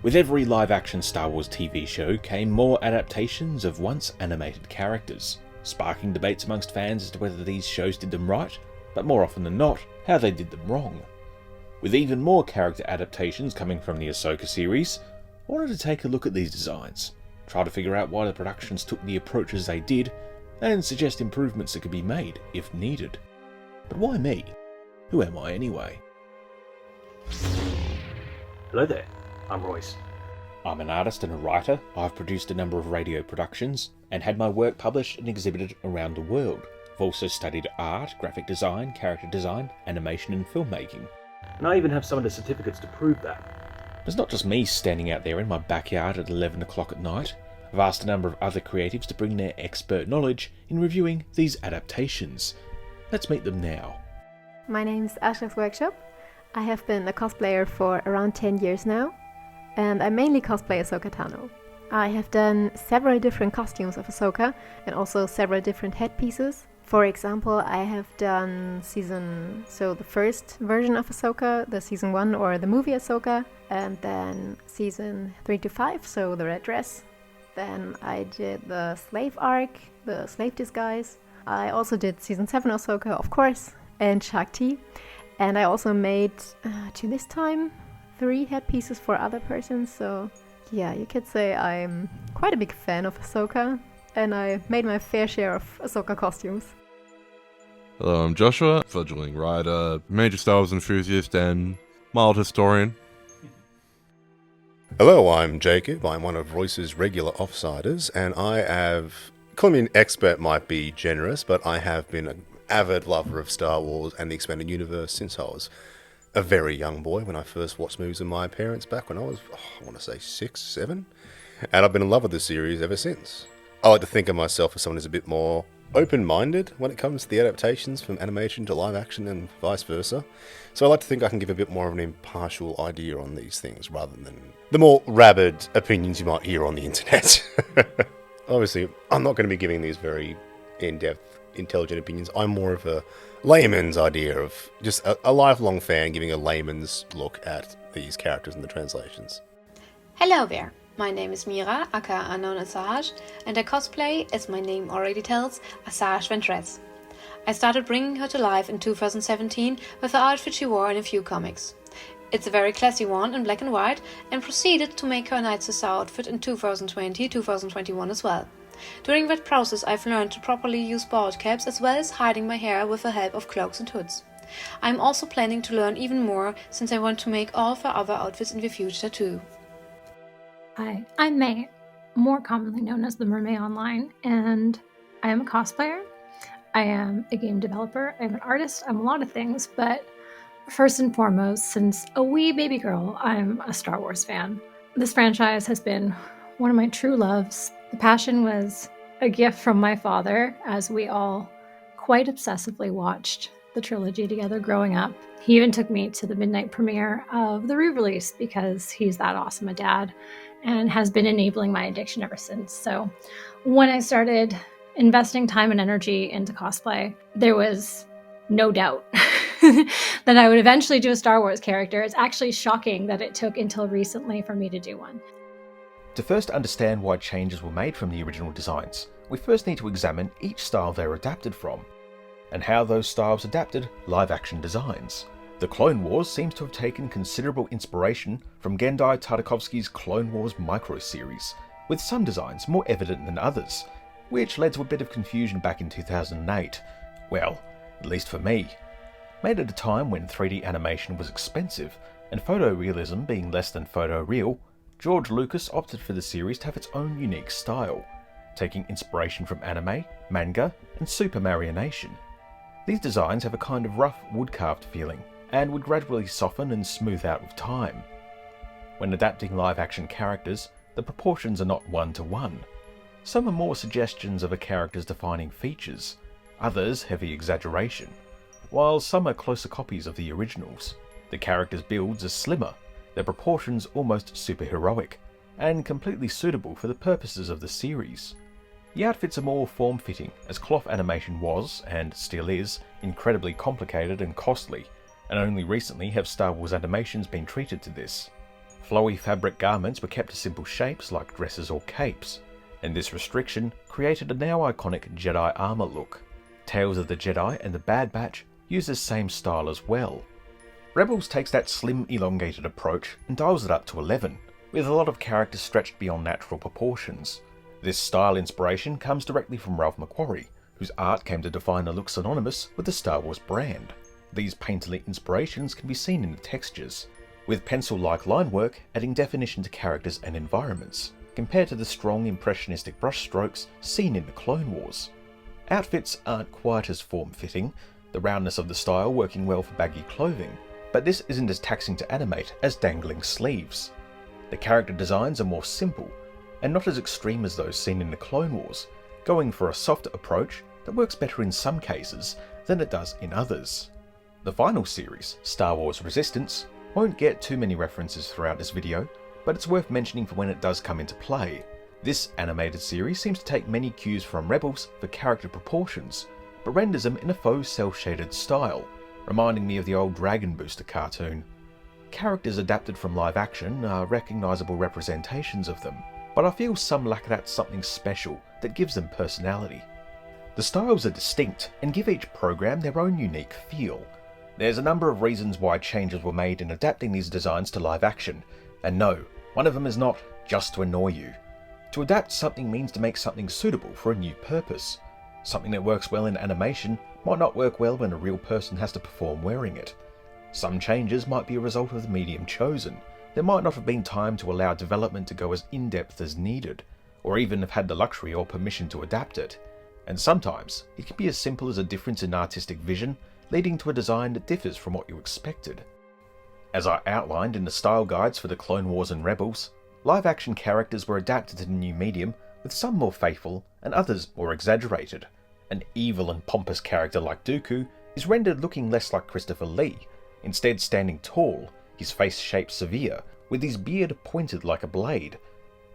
With every live-action Star Wars TV show came more adaptations of once animated characters, sparking debates amongst fans as to whether these shows did them right, but more often than not, how they did them wrong. With even more character adaptations coming from the Ahsoka series, I wanted to take a look at these designs, try to figure out why the productions took the approaches they did, and suggest improvements that could be made if needed. But why me? Who am I anyway? Hello there, I'm Royce. I'm an artist and a writer. I've produced a number of radio productions and had my work published and exhibited around the world. I've also studied art, graphic design, character design, animation and filmmaking. And I even have some of the certificates to prove that. It's not just me standing out there in my backyard at 11 o'clock at night. I've asked a number of other creatives to bring their expert knowledge in reviewing these adaptations. Let's meet them now. My name's Asha's Workshop. I have been a cosplayer for around 10 years now, and I mainly cosplay Ahsoka Tano. I have done several different costumes of Ahsoka and also several different headpieces. For example, I have done the first version of Ahsoka, the season 1 or the movie Ahsoka, and then season 3 to 5, so the red dress. Then I did the slave arc, the slave disguise. I also did season 7 Ahsoka, of course, and Shakti. And I also made, to this time, 3 headpieces for other persons, so yeah, you could say I'm quite a big fan of Ahsoka, and I made my fair share of Ahsoka costumes. Hello, I'm Joshua, fledgling writer, major Star Wars enthusiast, and mild historian. Hello, I'm Jacob. I'm one of Royce's regular offsiders, and calling me an expert might be generous, but I have been an avid lover of Star Wars and the expanded universe since I was a very young boy when I first watched movies with my parents back when I was, I want to say 6, 7, and I've been in love with the series ever since. I like to think of myself as someone who's a bit more open-minded when it comes to the adaptations from animation to live action and vice versa. So I like to think I can give a bit more of an impartial idea on these things rather than the more rabid opinions you might hear on the internet. Obviously, I'm not going to be giving these very in-depth, intelligent opinions. I'm more of a layman's idea of just a lifelong fan giving a layman's look at these characters and the translations. Hello there, my name is Mira, aka unknown Asajj, and I cosplay, as my name already tells, Asajj Ventress. I started bringing her to life in 2017 with the outfit she wore in a few comics. It's a very classy one in black and white, and proceeded to make her a Night Sister outfit in 2020-2021 as well. During that process I've learned to properly use bald caps as well as hiding my hair with the help of cloaks and hoods. I'm also planning to learn even more since I want to make all of her other outfits in the future too. Hi, I'm May, more commonly known as the Mermaid Online, and I am a cosplayer. I am a game developer, I'm an artist, I'm a lot of things, but first and foremost, since a wee baby girl, I'm a Star Wars fan. This franchise has been one of my true loves. The passion was a gift from my father, as we all quite obsessively watched the trilogy together growing up. He even took me to the midnight premiere of the re-release because he's that awesome a dad and has been enabling my addiction ever since. So when I started investing time and energy into cosplay, there was no doubt that I would eventually do a Star Wars character. It's actually shocking that it took until recently for me to do one. To first understand why changes were made from the original designs, we first need to examine each style they were adapted from, and how those styles adapted live-action designs. The Clone Wars seems to have taken considerable inspiration from Genndy Tartakovsky's Clone Wars micro-series, with some designs more evident than others, which led to a bit of confusion back in 2008. Well, at least for me. Made at a time when 3D animation was expensive, and photorealism being less than photoreal, George Lucas opted for the series to have its own unique style, taking inspiration from anime, manga, and supermarionation. These designs have a kind of rough wood-carved feeling, and would gradually soften and smooth out with time. When adapting live-action characters, the proportions are not one-to-one. Some are more suggestions of a character's defining features, others heavy exaggeration, while some are closer copies of the originals. The characters' builds are slimmer, their proportions almost superheroic, and completely suitable for the purposes of the series. The outfits are more form-fitting, as cloth animation was, and still is, incredibly complicated and costly, and only recently have Star Wars animations been treated to this. Flowy fabric garments were kept to simple shapes like dresses or capes, and this restriction created a now iconic Jedi armor look. Tales of the Jedi and the Bad Batch use the same style as well. Rebels takes that slim, elongated approach and dials it up to 11, with a lot of characters stretched beyond natural proportions. This style inspiration comes directly from Ralph McQuarrie, whose art came to define a look synonymous with the Star Wars brand. These painterly inspirations can be seen in the textures, with pencil-like line work adding definition to characters and environments, compared to the strong impressionistic brushstrokes seen in the Clone Wars. Outfits aren't quite as form-fitting, the roundness of the style working well for baggy clothing, but this isn't as taxing to animate as dangling sleeves. The character designs are more simple, and not as extreme as those seen in the Clone Wars, going for a softer approach that works better in some cases than it does in others. The final series, Star Wars Resistance, won't get too many references throughout this video, but it's worth mentioning for when it does come into play. This animated series seems to take many cues from Rebels for character proportions, but renders them in a faux cel-shaded style, reminding me of the old Dragon Booster cartoon. Characters adapted from live action are recognisable representations of them, but I feel some lack that something special that gives them personality. The styles are distinct and give each program their own unique feel. There's a number of reasons why changes were made in adapting these designs to live action, and no, one of them is not just to annoy you. To adapt something means to make something suitable for a new purpose. Something that works well in animation might not work well when a real person has to perform wearing it. Some changes might be a result of the medium chosen. There might not have been time to allow development to go as in-depth as needed, or even have had the luxury or permission to adapt it. And sometimes it can be as simple as a difference in artistic vision, leading to a design that differs from what you expected. As I outlined in the style guides for the Clone Wars and Rebels, live-action characters were adapted to the new medium, with some more faithful and others more exaggerated. An evil and pompous character like Dooku is rendered looking less like Christopher Lee, instead standing tall, his face shaped severe, with his beard pointed like a blade.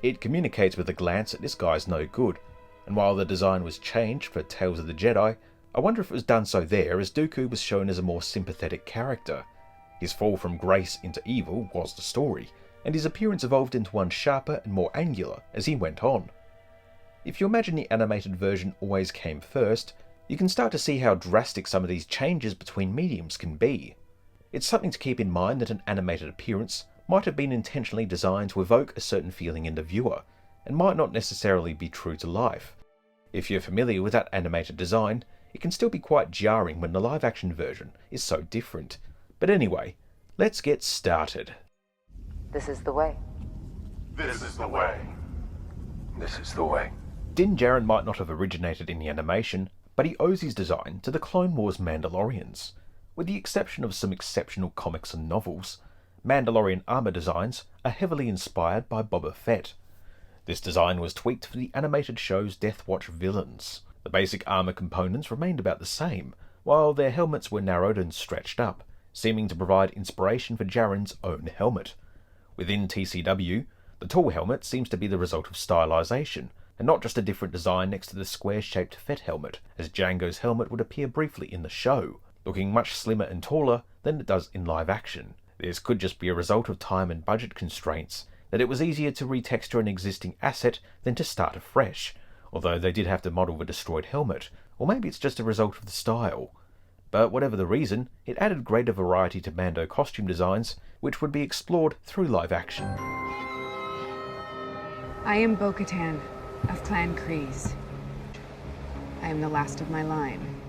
It communicates with a glance that this guy's no good, and while the design was changed for Tales of the Jedi, I wonder if it was done so there as Dooku was shown as a more sympathetic character. His fall from grace into evil was the story, and his appearance evolved into one sharper and more angular as he went on. If you imagine the animated version always came first, you can start to see how drastic some of these changes between mediums can be. It's something to keep in mind that an animated appearance might have been intentionally designed to evoke a certain feeling in the viewer, and might not necessarily be true to life. If you're familiar with that animated design, it can still be quite jarring when the live-action version is so different. But anyway, let's get started. This is the way. This is the way. This is the way. Din Djarin might not have originated in the animation, but he owes his design to the Clone Wars Mandalorians. With the exception of some exceptional comics and novels, Mandalorian armor designs are heavily inspired by Boba Fett. This design was tweaked for the animated show's Death Watch villains. The basic armor components remained about the same, while their helmets were narrowed and stretched up, seeming to provide inspiration for Djarin's own helmet. Within TCW, the tall helmet seems to be the result of stylization, and not just a different design next to the square-shaped Fett helmet, as Jango's helmet would appear briefly in the show, looking much slimmer and taller than it does in live action. This could just be a result of time and budget constraints, that it was easier to retexture an existing asset than to start afresh, although they did have to model the destroyed helmet, or maybe it's just a result of the style. But whatever the reason, it added greater variety to Mando costume designs, which would be explored through live action. I am Bo-Katan of Clan Kryze. I am the last of my line.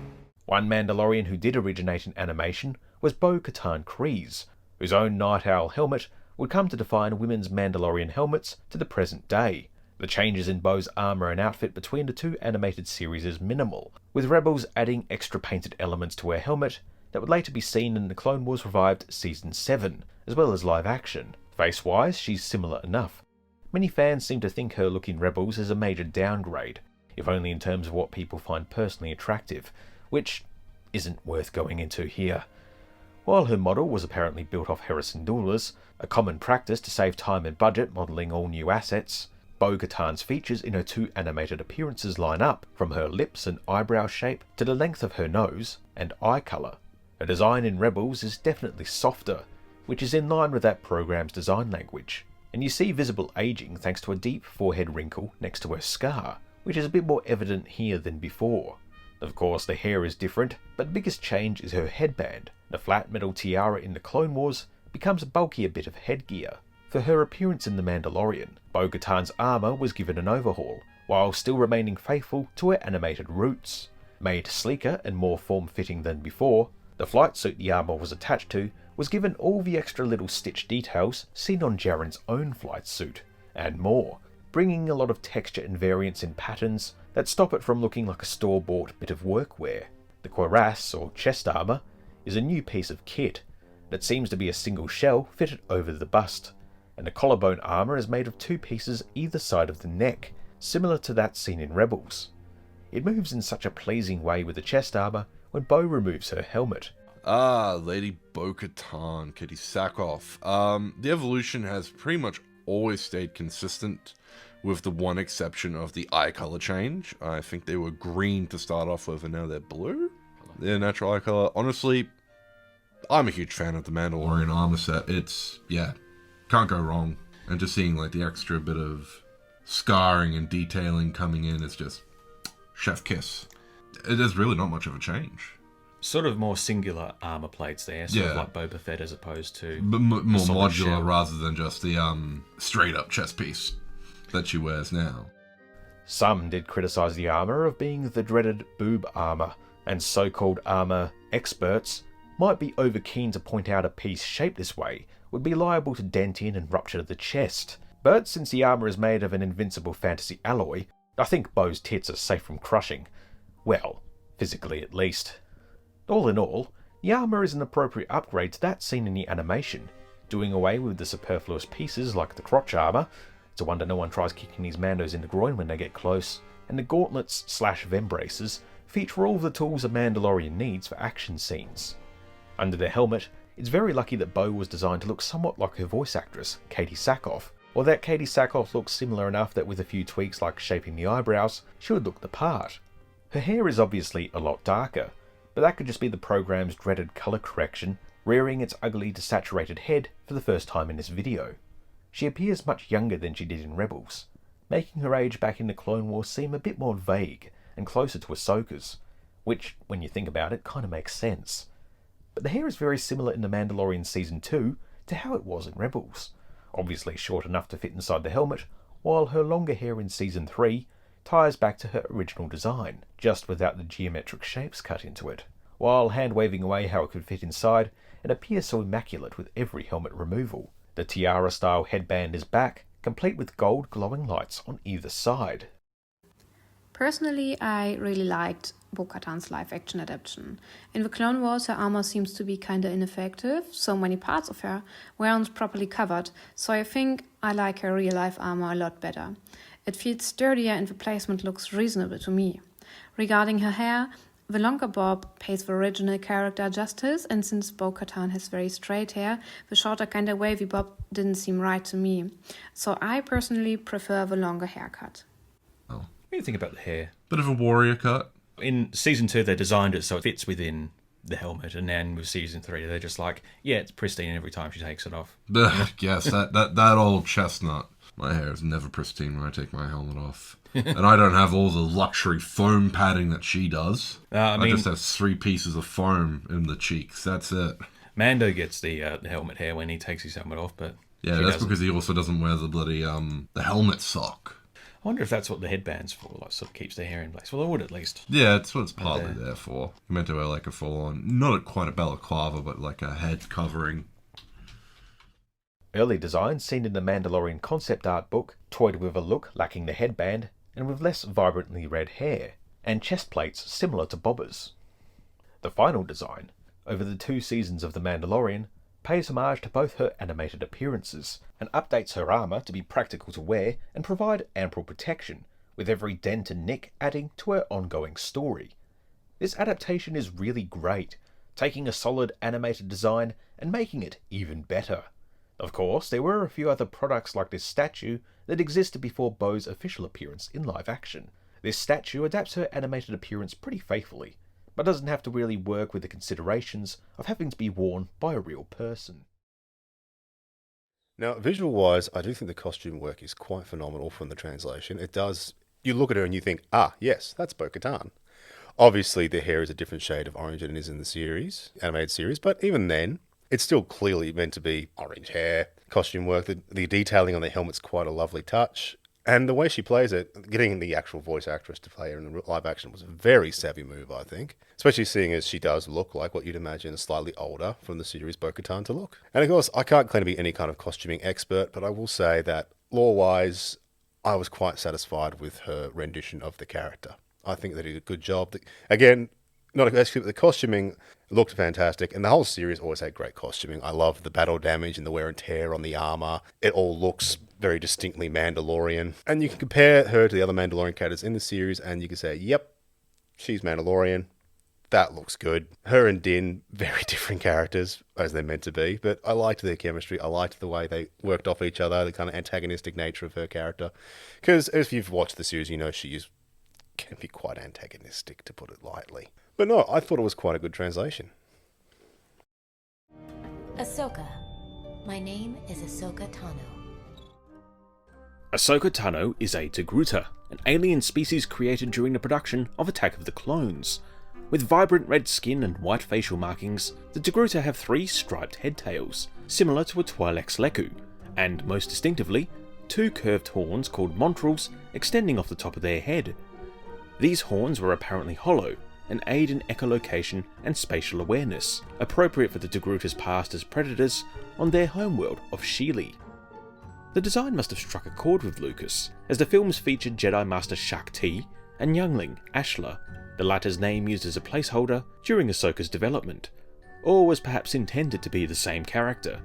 One Mandalorian who did originate in animation was Bo-Katan Kryze, whose own Night Owl helmet would come to define women's Mandalorian helmets to the present day. The changes in Bo's armour and outfit between the two animated series is minimal, with Rebels adding extra painted elements to her helmet that would later be seen in the Clone Wars revived Season 7, as well as live action. Face-wise, she's similar enough. Many fans seem to think her look in Rebels is a major downgrade, if only in terms of what people find personally attractive, which isn't worth going into here. While her model was apparently built off Harrison doulas, a common practice to save time and budget modelling all new assets, Bo-Katan's features in her two animated appearances line up, from her lips and eyebrow shape to the length of her nose and eye colour. Her design in Rebels is definitely softer, which is in line with that program's design language. And you see visible aging thanks to a deep forehead wrinkle next to her scar, which is a bit more evident here than before. Of course, the hair is different, but the biggest change is her headband. The flat metal tiara in the Clone Wars becomes a bulkier bit of headgear. For her appearance in The Mandalorian, Bo-Katan's armour was given an overhaul, while still remaining faithful to her animated roots. Made sleeker and more form-fitting than before, the flight suit the armour was attached to was given all the extra little stitch details seen on Djarin's own flight suit, and more, bringing a lot of texture and variance in patterns that stop it from looking like a store-bought bit of workwear. The cuirass, or chest armour, is a new piece of kit that seems to be a single shell fitted over the bust, and the collarbone armour is made of two pieces either side of the neck, similar to that seen in Rebels. It moves in such a pleasing way with the chest armour when Bo removes her helmet. Lady Bo-Katan, Kitty Sackhoff. The evolution has pretty much always stayed consistent, with the one exception of the eye color change. I think they were green to start off with, and now they're blue? Their natural eye color. Honestly, I'm a huge fan of the Mandalorian armor set. It's, yeah, can't go wrong. And just seeing like the extra bit of scarring and detailing coming in is just chef kiss. There's really not much of a change. Sort of more singular armor plates there, sort of like Boba Fett as opposed to... But more modular shell, rather than just the straight up chest piece that she wears now. Some did criticise the armour of being the dreaded boob armour, and so-called armour experts might be over keen to point out a piece shaped this way would be liable to dent in and rupture the chest. But since the armour is made of an invincible fantasy alloy, I think Bo's tits are safe from crushing. Well, physically at least. All in all, the armour is an appropriate upgrade to that seen in the animation, doing away with the superfluous pieces like the crotch armour, it's a wonder no one tries kicking these Mandos in the groin when they get close, and the gauntlets / vembraces feature all the tools a Mandalorian needs for action scenes. Under the helmet, it's very lucky that Bo was designed to look somewhat like her voice actress, Katie Sackhoff, or that Katie Sackhoff looks similar enough that with a few tweaks like shaping the eyebrows, she would look the part. Her hair is obviously a lot darker, but that could just be the program's dreaded colour correction, rearing its ugly desaturated head for the first time in this video. She appears much younger than she did in Rebels, making her age back in the Clone Wars seem a bit more vague and closer to Ahsoka's, which, when you think about it, kind of makes sense. But the hair is very similar in The Mandalorian Season 2 to how it was in Rebels, obviously short enough to fit inside the helmet, while her longer hair in Season 3 ties back to her original design, just without the geometric shapes cut into it, while hand-waving away how it could fit inside and appear so immaculate with every helmet removal. The tiara-style headband is back, complete with gold glowing lights on either side. Personally, I really liked Bo-Katan's live-action adaptation. In the Clone Wars, her armor seems to be kinda ineffective, so many parts of her weren't properly covered, so I think I like her real-life armor a lot better. It feels sturdier and the placement looks reasonable to me. Regarding her hair, the longer bob pays the original character justice, and since Bo-Katan has very straight hair, the shorter kinda wavy bob didn't seem right to me. So I personally prefer the longer haircut. What do you think about the hair? Bit of a warrior cut. In Season 2 they designed it so it fits within the helmet, and then with Season 3 they're just like, yeah, it's pristine every time she takes it off. Yes, that old chestnut. My hair is never pristine when I take my helmet off. And I don't have all the luxury foam padding that she does. I just have 3 pieces of foam in the cheeks. That's it. Mando gets the helmet hair when he takes his helmet off, but... Yeah, that's because he also doesn't wear the bloody the helmet sock. I wonder if that's what the headband's for, like sort of keeps their hair in place. Well, it would at least. Yeah, it's what it's partly there for. You're meant to wear like a full-on, not quite a balaclava, but like a head covering. Early designs seen in the Mandalorian concept art book toyed with a look lacking the headband and with less vibrantly red hair, and chest plates similar to Boba's. The final design, over the 2 seasons of The Mandalorian, pays homage to both her animated appearances, and updates her armour to be practical to wear and provide ample protection, with every dent and nick adding to her ongoing story. This adaptation is really great, taking a solid animated design and making it even better. Of course, there were a few other products like this statue that existed before Bo's official appearance in live action. This statue adapts her animated appearance pretty faithfully, but doesn't have to really work with the considerations of having to be worn by a real person. Now, visual-wise, I do think the costume work is quite phenomenal from the translation. It does... You look at her and you think, yes, that's Bo-Katan. Obviously, the hair is a different shade of orange than it is in the series, animated series, but even then, it's still clearly meant to be orange hair. Costume work, the detailing on the helmet's quite a lovely touch. And the way she plays it, getting the actual voice actress to play her in the live action was a very savvy move, I think. Especially seeing as she does look like what you'd imagine slightly older from the series Bo-Katan to look. And of course, I can't claim to be any kind of costuming expert, but I will say that lore-wise, I was quite satisfied with her rendition of the character. I think they did a good job. Again, not a but the costuming looked fantastic, and the whole series always had great costuming. I love the battle damage and the wear and tear on the armor. It all looks very distinctly Mandalorian. And you can compare her to the other Mandalorian characters in the series, and you can say, yep, she's Mandalorian. That looks good. Her and Din, very different characters, as they're meant to be, but I liked their chemistry. I liked the way they worked off each other, the kind of antagonistic nature of her character. Because if you've watched the series, you know can be quite antagonistic, to put it lightly. But no, I thought it was quite a good translation. Ahsoka. My name is Ahsoka Tano. Ahsoka Tano is a Togruta, an alien species created during the production of Attack of the Clones. With vibrant red skin and white facial markings, the Togruta have 3 striped head tails, similar to a Twi'lek's Leku, and most distinctively, 2 curved horns called montrals extending off the top of their head. These horns were apparently hollow and aid in echolocation and spatial awareness, appropriate for the Togruta's past as predators on their homeworld of Sheely. The design must have struck a chord with Lucas, as the films featured Jedi Master Shaak Ti and youngling Ashla, the latter's name used as a placeholder during Ahsoka's development, or was perhaps intended to be the same character.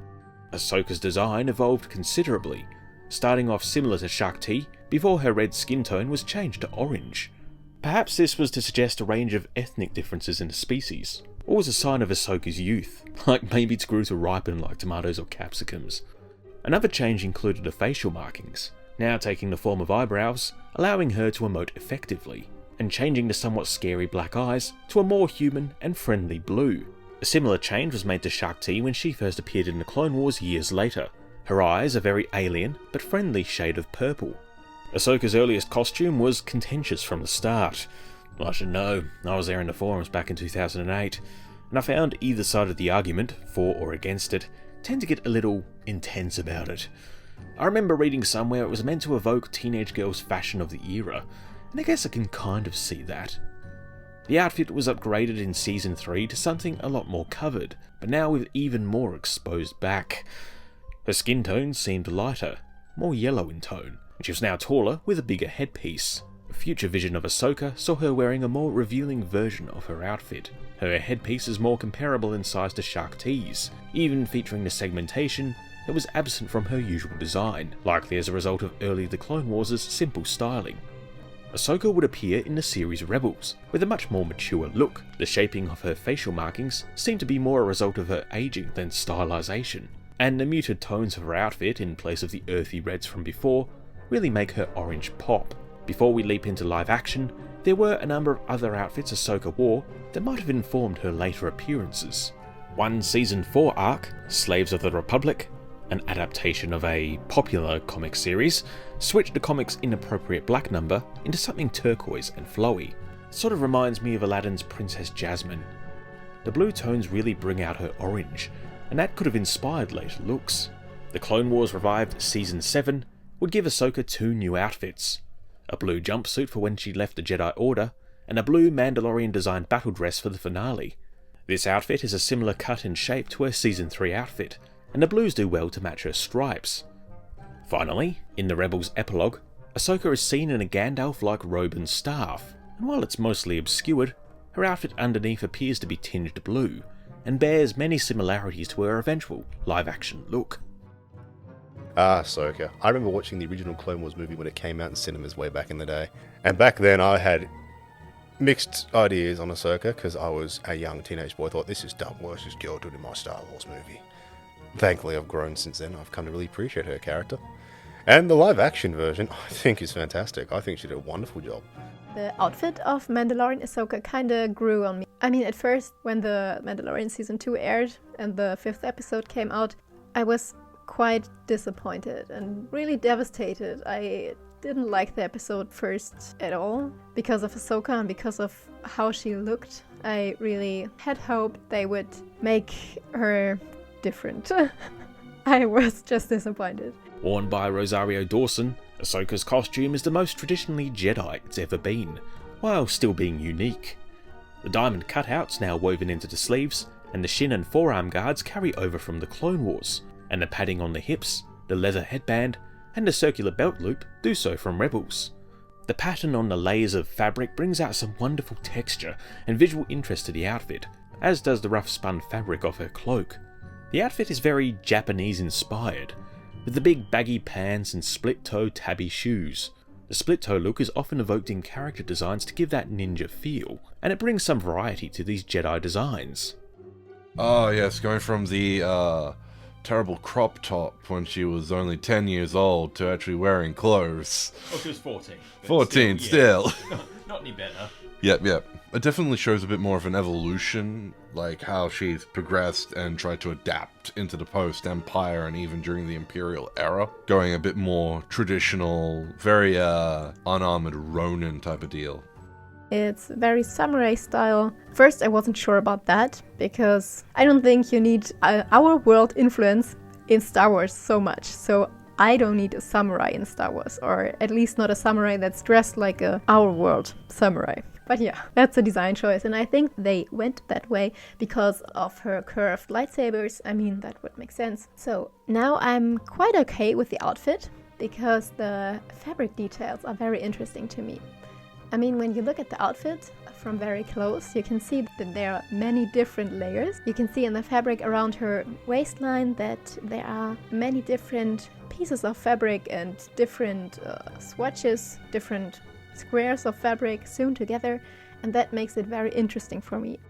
Ahsoka's design evolved considerably, starting off similar to Shaak Ti before her red skin tone was changed to orange. Perhaps this was to suggest a range of ethnic differences in the species, or was a sign of Ahsoka's youth, like maybe it grew to ripen like tomatoes or capsicums. Another change included the facial markings, now taking the form of eyebrows, allowing her to emote effectively, and changing the somewhat scary black eyes to a more human and friendly blue. A similar change was made to Shaak Ti when she first appeared in the Clone Wars years later. Her eyes a very alien but friendly shade of purple. Ahsoka's earliest costume was contentious from the start. I should know, I was there in the forums back in 2008, and I found either side of the argument, for or against it, tend to get a little intense about it. I remember reading somewhere it was meant to evoke teenage girls' fashion of the era, and I guess I can kind of see that. The outfit was upgraded in Season 3 to something a lot more covered, but now with even more exposed back. Her skin tone seemed lighter, more yellow in tone, and she was now taller with a bigger headpiece. A future vision of Ahsoka saw her wearing a more revealing version of her outfit. Her headpiece is more comparable in size to Shaak Ti's, even featuring the segmentation that was absent from her usual design, likely as a result of early The Clone Wars' simple styling. Ahsoka would appear in the series Rebels, with a much more mature look. The shaping of her facial markings seemed to be more a result of her aging than stylization, and the muted tones of her outfit in place of the earthy reds from before really make her orange pop. Before we leap into live action, there were a number of other outfits Ahsoka wore that might have informed her later appearances. One Season 4 arc, Slaves of the Republic, an adaptation of a popular comic series, switched the comic's inappropriate black number into something turquoise and flowy. It sort of reminds me of Aladdin's Princess Jasmine. The blue tones really bring out her orange, and that could have inspired later looks. The Clone Wars revived Season 7 would give Ahsoka 2 new outfits. A blue jumpsuit for when she left the Jedi Order, and a blue Mandalorian designed battle dress for the finale. This outfit is a similar cut and shape to her Season 3 outfit, and the blues do well to match her stripes. Finally, in the Rebels epilogue, Ahsoka is seen in a Gandalf-like robe and staff, and while it's mostly obscured, her outfit underneath appears to be tinged blue, and bears many similarities to her eventual live-action look. Ahsoka. I remember watching the original Clone Wars movie when it came out in cinemas way back in the day. And back then I had mixed ideas on Ahsoka because I was a young teenage boy. I thought, this is dumb. What's this girl doing in my Star Wars movie? Thankfully, I've grown since then. I've come to really appreciate her character. And the live-action version, I think, is fantastic. I think she did a wonderful job. The outfit of Mandalorian Ahsoka kinda grew on me. I mean, at first, when the Mandalorian Season 2 aired and the 5th episode came out, I was quite disappointed and really devastated. I didn't like the episode first at all because of Ahsoka and because of how she looked. I really had hoped they would make her different. I was just disappointed. Worn by Rosario Dawson, Ahsoka's costume is the most traditionally Jedi it's ever been, while still being unique. The diamond cutouts now woven into the sleeves, and the shin and forearm guards carry over from the Clone Wars, and the padding on the hips, the leather headband, and the circular belt loop do so from Rebels. The pattern on the layers of fabric brings out some wonderful texture and visual interest to the outfit, as does the rough spun fabric of her cloak. The outfit is very Japanese inspired, with the big baggy pants and split-toe tabby shoes. The split-toe look is often evoked in character designs to give that ninja feel, and it brings some variety to these Jedi designs. Oh yes, going from the terrible crop top when she was only 10 years old to actually wearing clothes. Oh, she was 14. 14 still. Not any better. Yep. It definitely shows a bit more of an evolution, like how she's progressed and tried to adapt into the post-Empire and even during the Imperial era, going a bit more traditional, very unarmored Ronin type of deal. It's very samurai style. First, I wasn't sure about that, because I don't think you need our world influence in Star Wars so much. So I don't need a samurai in Star Wars, or at least not a samurai that's dressed like a our world samurai. But yeah, that's a design choice, and I think they went that way because of her curved lightsabers. I mean, that would make sense. So now I'm quite okay with the outfit, because the fabric details are very interesting to me. I mean, when you look at the outfit from very close, you can see that there are many different layers. You can see in the fabric around her waistline that there are many different pieces of fabric and different swatches, different squares of fabric sewn together, and that makes it very interesting for me.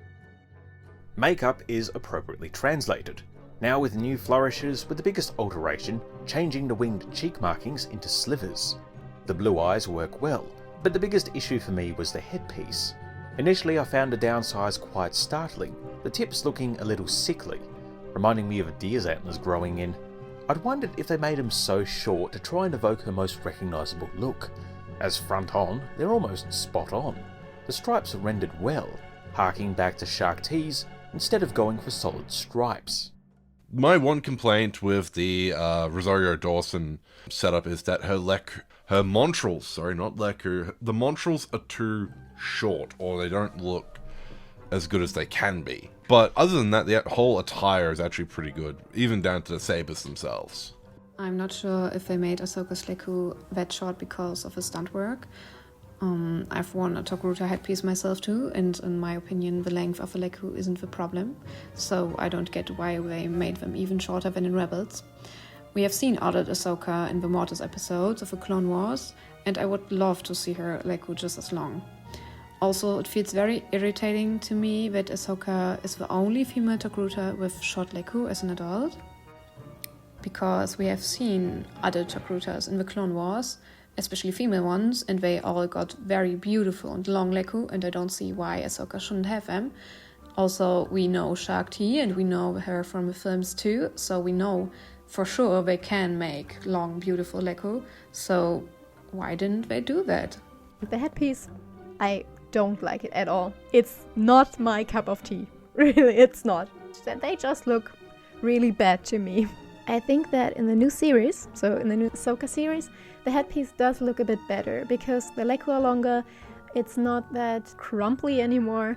Makeup is appropriately translated, now with new flourishes, with the biggest alteration changing the winged cheek markings into slivers. The blue eyes work well, but the biggest issue for me was the headpiece. Initially I found the downsize quite startling, the tips looking a little sickly, reminding me of a deer's antlers growing in. I'd wondered if they made them so short to try and evoke her most recognisable look. As front on, they're almost spot on. The stripes are rendered well, harking back to Shark T's instead of going for solid stripes. My one complaint with the Rosario Dawson setup is that her montrals, the montrals are too short, or they don't look as good as they can be. But other than that, the whole attire is actually pretty good, even down to the sabers themselves. I'm not sure if they made Ahsoka's lekku that short because of the stunt work. I've worn a Togruta headpiece myself too, and in my opinion the length of the lekku isn't the problem, so I don't get why they made them even shorter than in Rebels. We have seen added Ahsoka in the Mortis episodes of the Clone Wars, and I would love to see her lekku just as long. Also, it feels very irritating to me that Ahsoka is the only female Togruta with short lekku as an adult, because we have seen other Togrutas in the Clone Wars, especially female ones, and they all got very beautiful and long lekku, and I don't see why Ahsoka shouldn't have them. Also, we know Shark T, and we know her from the films too, so we know for sure they can make long, beautiful lekku, so why didn't they do that? The headpiece, I don't like it at all. It's not my cup of tea. Really, it's not. They just look really bad to me. I think that in the new series, so in the new Ahsoka series, the headpiece does look a bit better, because the lekku are longer, it's not that crumply anymore.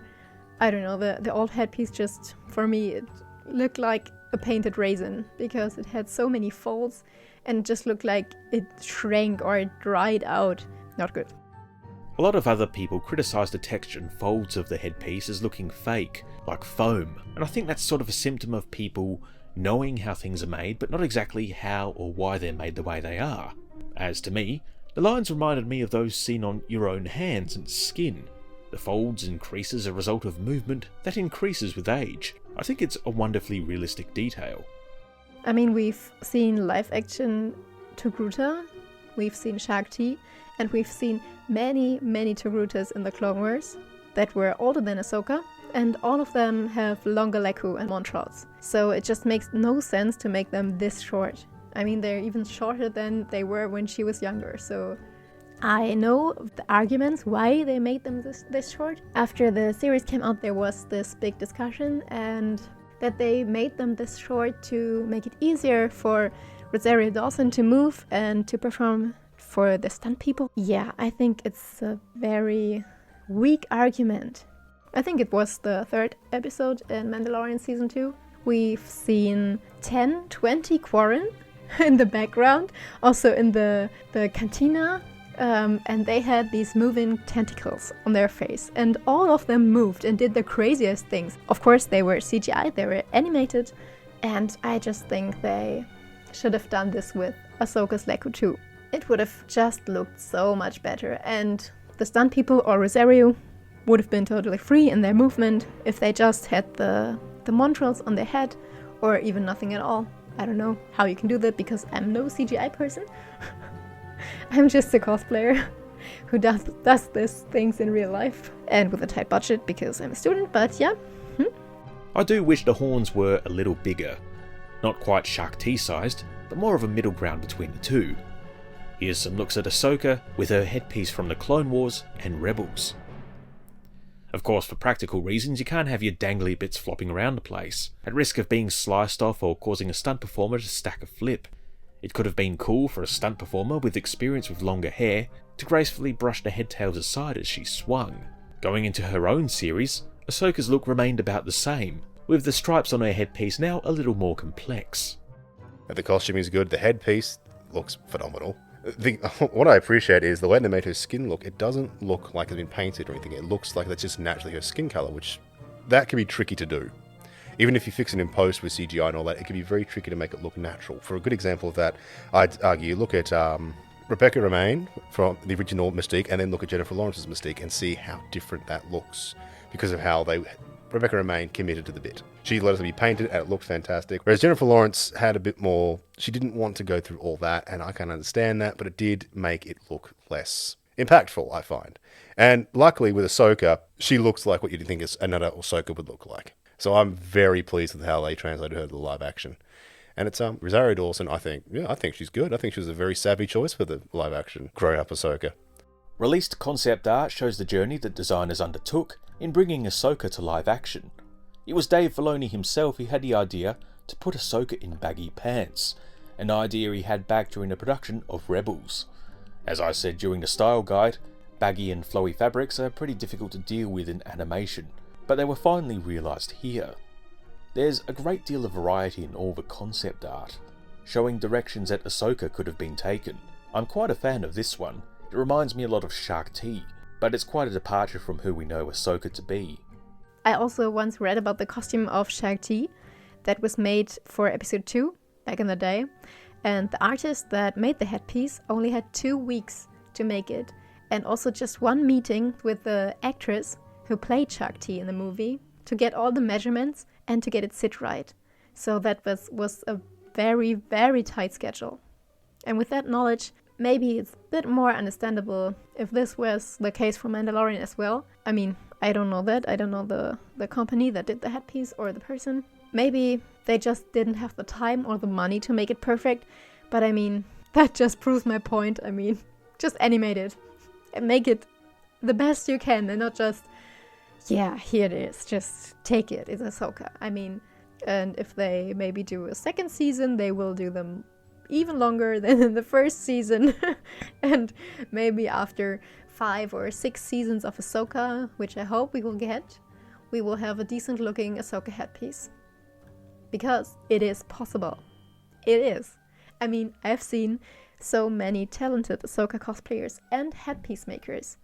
I don't know, the old headpiece just, for me, it looked like a painted raisin, because it had so many folds and just looked like it shrank or it dried out. Not good. A lot of other people criticise the texture and folds of the headpiece as looking fake, like foam, and I think that's sort of a symptom of people knowing how things are made, but not exactly how or why they're made the way they are. As to me, the lines reminded me of those seen on your own hands and skin. The folds and creases are a result of movement that increases with age. I think it's a wonderfully realistic detail. I mean, we've seen live action Togruta, we've seen Shark T, and we've seen many Togrutas in the Clone Wars that were older than Ahsoka, and all of them have longer lekku and montrals. So it just makes no sense to make them this short. I mean, they're even shorter than they were when she was younger, so I know the arguments why they made them this short. After the series came out, there was this big discussion, and that they made them this short to make it easier for Rosario Dawson to move and to perform for the stunt people. Yeah, I think it's a very weak argument. I think it was the 3rd episode in Mandalorian Season 2. We've seen 10, 20 Quarren in the background, also in the cantina, and they had these moving tentacles on their face, and all of them moved and did the craziest things. Of course, they were CGI, they were animated, and I just think they should have done this with Ahsoka's Leku too. It would have just looked so much better, and the stunt people or Rosario would have been totally free in their movement if they just had the montrals on their head, or even nothing at all. I don't know how you can do that because I'm no CGI person. I'm just a cosplayer who does these things in real life and with a tight budget because I'm a student, but yeah. I do wish the horns were a little bigger. Not quite Shaq T sized, but more of a middle ground between the two. Here's some looks at Ahsoka with her headpiece from the Clone Wars and Rebels. Of course, for practical reasons, you can't have your dangly bits flopping around the place, at risk of being sliced off or causing a stunt performer to stack a flip. It could have been cool for a stunt performer with experience with longer hair to gracefully brush the headtails aside as she swung. Going into her own series, Ahsoka's look remained about the same, with the stripes on her headpiece now a little more complex. The costume is good, the headpiece looks phenomenal. What I appreciate is the way they made her skin look. It doesn't look like it's been painted or anything. It looks like that's just naturally her skin color, which that can be tricky to do. Even if you fix it in post with CGI and all that, it can be very tricky to make it look natural. For a good example of that, I'd argue look at Rebecca Romijn from the original Mystique, and then look at Jennifer Lawrence's Mystique and see how different that looks because of how Rebecca Romijn committed to the bit. She let us be painted and it looked fantastic. Whereas Jennifer Lawrence had a bit more, she didn't want to go through all that, and I can understand that, but it did make it look less impactful, I find. And luckily with Ahsoka, she looks like what you'd think another Ahsoka would look like. So I'm very pleased with how they translated her to the live action. And it's Rosario Dawson, I think she's good. I think she was a very savvy choice for the live action grown-up Ahsoka. Released concept art shows the journey that designers undertook in bringing Ahsoka to live action. It was Dave Filoni himself who had the idea to put Ahsoka in baggy pants, an idea he had back during the production of Rebels. As I said during the style guide, baggy and flowy fabrics are pretty difficult to deal with in animation, but they were finally realised here. There's a great deal of variety in all the concept art, showing directions that Ahsoka could have been taken. I'm quite a fan of this one. It reminds me a lot of Shaq T, but it's quite a departure from who we know Ahsoka to be. I also once read about the costume of Shaq T that was made for episode 2 back in the day, and the artist that made the headpiece only had 2 weeks to make it, and also just one meeting with the actress who played Shaq T in the movie to get all the measurements and to get it sit right. So that was a very, very tight schedule. And with that knowledge, maybe it's a bit more understandable if this was the case for Mandalorian as well. I mean, I don't know that. I don't know the company that did the headpiece or the person. Maybe they just didn't have the time or the money to make it perfect. But I mean, that just proves my point. I mean, just animate it and make it the best you can and not just, yeah, here it is, just take it, it's Ahsoka. I mean, and if they maybe do a second season, they will do them even longer than in the first season. And maybe after 5 or 6 seasons of Ahsoka, which I hope we will get, we will have a decent looking Ahsoka headpiece. Because it is possible. It is. I mean, I've seen so many talented Ahsoka cosplayers and headpiece makers.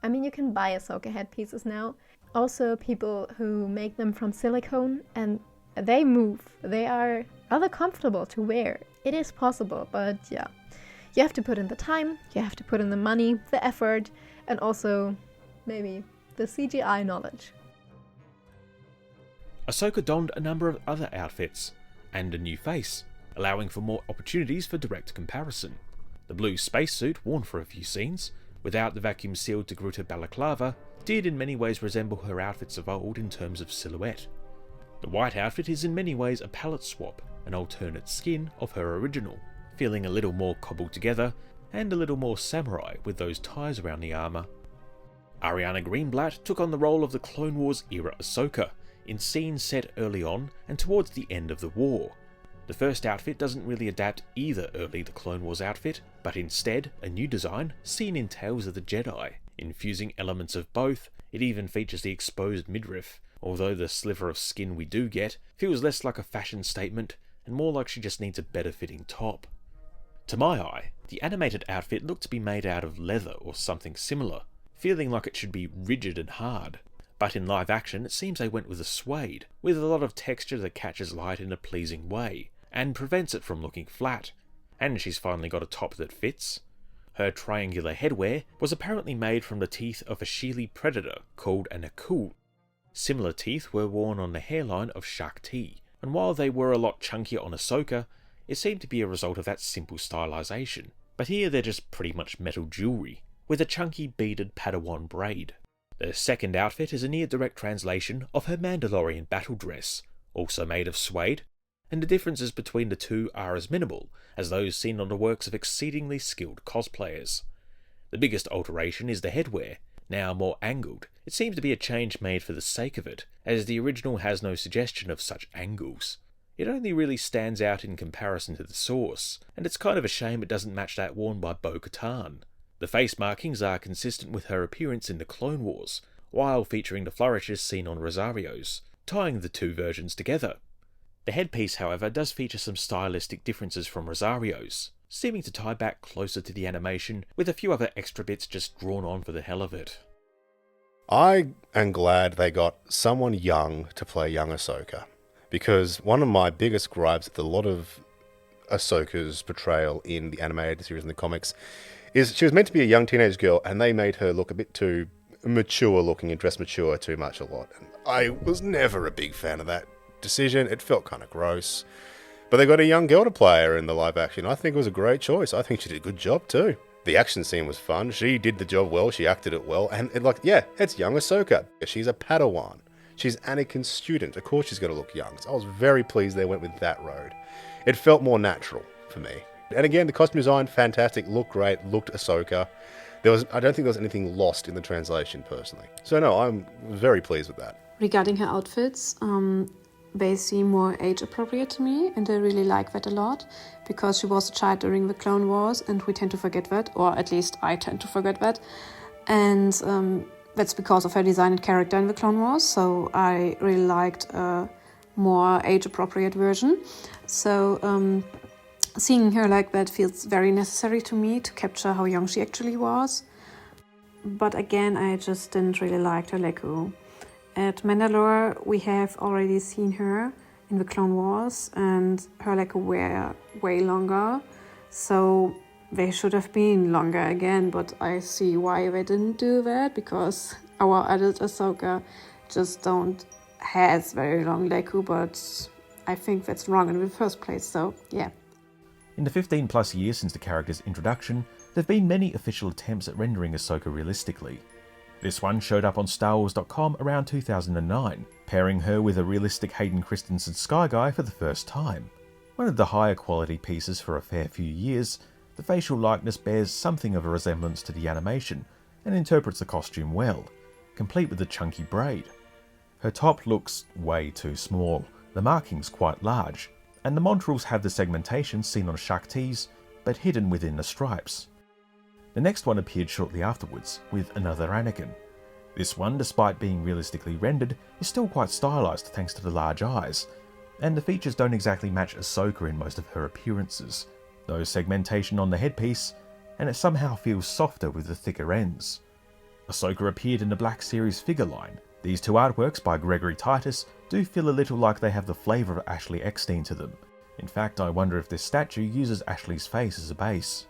I mean, you can buy Ahsoka headpieces now. Also, people who make them from silicone, and they move. They are rather comfortable to wear. It is possible, but yeah. You have to put in the time, you have to put in the money, the effort, and also maybe the CGI knowledge. Ahsoka donned a number of other outfits, and a new face, allowing for more opportunities for direct comparison. The blue spacesuit, worn for a few scenes, without the vacuum-sealed Togruta balaclava, did in many ways resemble her outfits of old in terms of silhouette. The white outfit is in many ways a palette swap, an alternate skin of her original. feeling a little more cobbled together and a little more samurai with those ties around the armour. Ariana Greenblatt took on the role of the Clone Wars era Ahsoka, in scenes set early on and towards the end of the war. The first outfit doesn't really adapt either early The Clone Wars outfit, but instead a new design seen in Tales of the Jedi. Infusing elements of both, it even features the exposed midriff, although the sliver of skin we do get feels less like a fashion statement and more like she just needs a better fitting top. To my eye, the animated outfit looked to be made out of leather or something similar, feeling like it should be rigid and hard. But in live action it seems they went with a suede, with a lot of texture that catches light in a pleasing way, and prevents it from looking flat. And she's finally got a top that fits. Her triangular headwear was apparently made from the teeth of a Sheely predator called an akul. Similar teeth were worn on the hairline of Shakti, and while they were a lot chunkier on Ahsoka, it seemed to be a result of that simple stylization. But here they're just pretty much metal jewelry, with a chunky beaded Padawan braid. The second outfit is a near direct translation of her Mandalorian battle dress, also made of suede, and the differences between the two are as minimal as those seen on the works of exceedingly skilled cosplayers. The biggest alteration is the headwear, now more angled. It seems to be a change made for the sake of it, as the original has no suggestion of such angles. It only really stands out in comparison to the source, and it's kind of a shame it doesn't match that worn by Bo-Katan. The face markings are consistent with her appearance in the Clone Wars, while featuring the flourishes seen on Rosario's, tying the two versions together. The headpiece, however, does feature some stylistic differences from Rosario's, seeming to tie back closer to the animation, with a few other extra bits just drawn on for the hell of it. I am glad they got someone young to play young Ahsoka, because one of my biggest gripes with a lot of Ahsoka's portrayal in the animated series and the comics is she was meant to be a young teenage girl, and they made her look a bit too mature looking and dress mature too much a lot. And I was never a big fan of that decision. It felt kind of gross. But they got a young girl to play her in the live action. I think it was a great choice. I think she did a good job too. The action scene was fun. She did the job well. She acted it well. And it's young Ahsoka. She's a Padawan. She's Anakin's student. Of course she's going to look young. So I was very pleased they went with that road. It felt more natural for me. And again, the costume design, fantastic, looked great, looked Ahsoka. I don't think there was anything lost in the translation, personally. So no, I'm very pleased with that. Regarding her outfits, they seem more age-appropriate to me, and I really like that a lot, because she was a child during the Clone Wars, and we tend to forget that, or at least I tend to forget that. And that's because of her design and character in the Clone Wars, so I really liked a more age-appropriate version. So seeing her like that feels very necessary to me to capture how young she actually was. But again, I just didn't really like her Leku. At Mandalore, we have already seen her in the Clone Wars, and her Leku were way longer, so they should have been longer again, but I see why they didn't do that, because our adult Ahsoka just has very long Leku, but I think that's wrong in the first place, so yeah. In the 15 plus years since the character's introduction, there have been many official attempts at rendering Ahsoka realistically. This one showed up on StarWars.com around 2009, pairing her with a realistic Hayden Christensen Sky Guy for the first time. One of the higher quality pieces for a fair few years, the facial likeness bears something of a resemblance to the animation and interprets the costume well, complete with the chunky braid. Her top looks way too small, the markings quite large, and the montrals have the segmentation seen on Shakti's, but hidden within the stripes. The next one appeared shortly afterwards, with another Anakin. This one, despite being realistically rendered, is still quite stylized thanks to the large eyes, and the features don't exactly match Ahsoka in most of her appearances. No segmentation on the headpiece, and it somehow feels softer with the thicker ends. Ahsoka appeared in the Black Series figure line. These two artworks by Gregory Titus do feel a little like they have the flavour of Ashley Eckstein to them. In fact, I wonder if this statue uses Ashley's face as a base.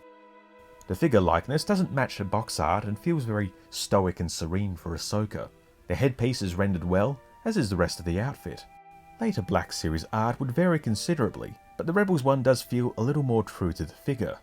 The figure likeness doesn't match her box art and feels very stoic and serene for Ahsoka. The headpiece is rendered well, as is the rest of the outfit. Later Black Series art would vary considerably, but the Rebels one does feel a little more true to the figure.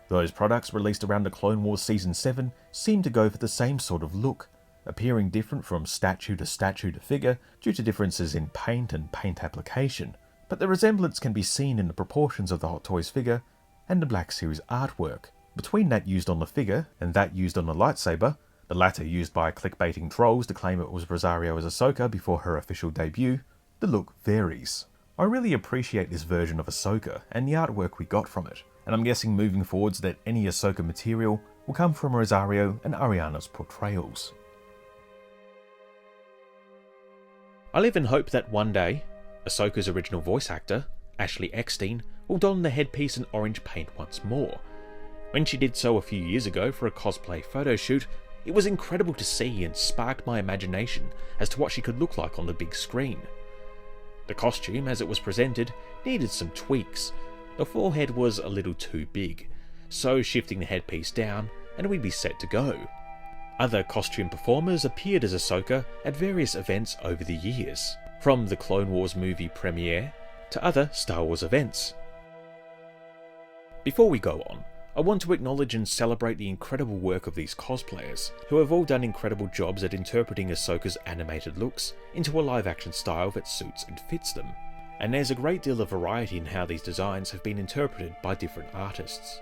Those products released around the Clone Wars Season 7 seem to go for the same sort of look, appearing different from statue to figure due to differences in paint and paint application, but the resemblance can be seen in the proportions of the Hot Toys figure and the Black Series artwork. Between that used on the figure and that used on the lightsaber, the latter used by clickbaiting trolls to claim it was Rosario as Ahsoka before her official debut, the look varies. I really appreciate this version of Ahsoka and the artwork we got from it, and I'm guessing moving forwards that any Ahsoka material will come from Rosario and Ariana's portrayals. I live in hope that one day, Ahsoka's original voice actor, Ashley Eckstein, will don the headpiece in orange paint once more. When she did so a few years ago for a cosplay photo shoot, it was incredible to see and sparked my imagination as to what she could look like on the big screen. The costume, as it was presented, needed some tweaks. The forehead was a little too big, so shifting the headpiece down and we'd be set to go. Other costume performers appeared as Ahsoka at various events over the years, from the Clone Wars movie premiere to other Star Wars events. Before we go on, I want to acknowledge and celebrate the incredible work of these cosplayers, who have all done incredible jobs at interpreting Ahsoka's animated looks into a live-action style that suits and fits them. And there's a great deal of variety in how these designs have been interpreted by different artists.